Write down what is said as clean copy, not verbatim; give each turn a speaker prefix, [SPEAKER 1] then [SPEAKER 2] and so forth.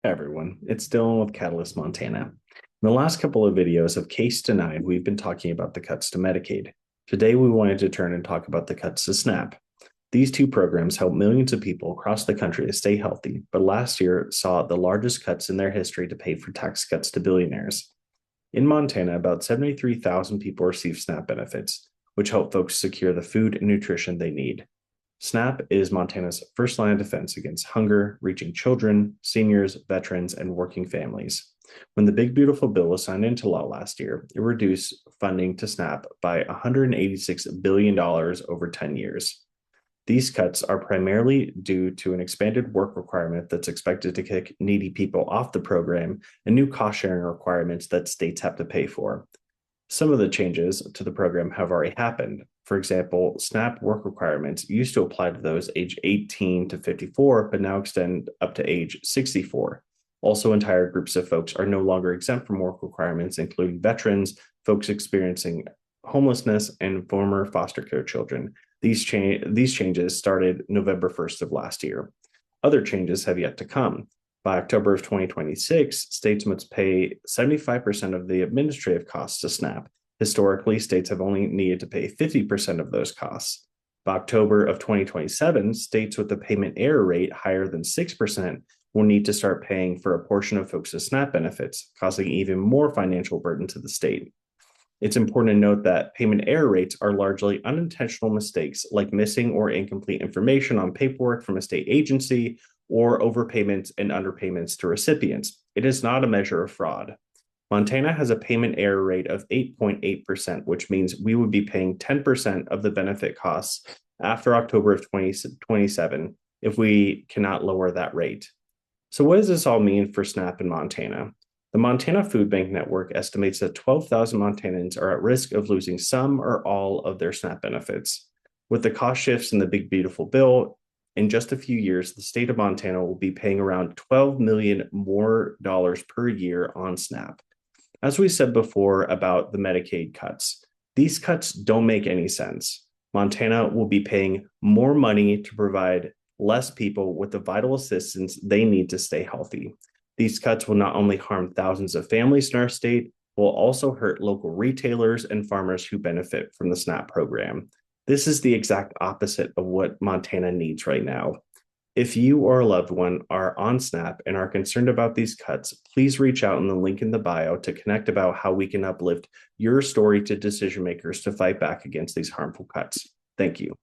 [SPEAKER 1] Hey everyone, it's Dylan with Catalyst Montana. In the last couple of videos of Case Denied, we've been talking about the cuts to Medicaid. Today, we wanted to turn and talk about the cuts to SNAP. These two programs help millions of people across the country to stay healthy, but last year saw the largest cuts in their history to pay for tax cuts to billionaires. In Montana, about 73,000 people receive SNAP benefits, which help folks secure the food and nutrition they need. SNAP is Montana's first line of defense against hunger, reaching children, seniors, veterans, and working families. When the Big Beautiful Bill was signed into law last year, it reduced funding to SNAP by $186 billion over 10 years. These cuts are primarily due to an expanded work requirement that's expected to kick needy people off the program and new cost sharing requirements that states have to pay for. Some of the changes to the program have already happened. For example, SNAP work requirements used to apply to those age 18 to 54, but now extend up to age 64. Also, entire groups of folks are no longer exempt from work requirements, including veterans, folks experiencing homelessness, and former foster care children. These changes started November 1st of last year. Other changes have yet to come. By October of 2026, states must pay 75% of the administrative costs to SNAP. Historically, states have only needed to pay 50% of those costs. By October of 2027, states with a payment error rate higher than 6% will need to start paying for a portion of folks' SNAP benefits, causing even more financial burden to the state. It's important to note that payment error rates are largely unintentional mistakes like missing or incomplete information on paperwork from a state agency or overpayments and underpayments to recipients. It is not a measure of fraud. Montana has a payment error rate of 8.8%, which means we would be paying 10% of the benefit costs after October of 2027 if we cannot lower that rate. So what does this all mean for SNAP in Montana? The Montana Food Bank Network estimates that 12,000 Montanans are at risk of losing some or all of their SNAP benefits. With the cost shifts in the Big Beautiful Bill, in just a few years, the state of Montana will be paying around $12 million more per year on SNAP. As we said before about the Medicaid cuts, these cuts don't make any sense. Montana will be paying more money to provide less people with the vital assistance they need to stay healthy. These cuts will not only harm thousands of families in our state, will also hurt local retailers and farmers who benefit from the SNAP program. This is the exact opposite of what Montana needs right now. If you or a loved one are on SNAP and are concerned about these cuts, please reach out in the link in the bio to connect about how we can uplift your story to decision makers to fight back against these harmful cuts. Thank you.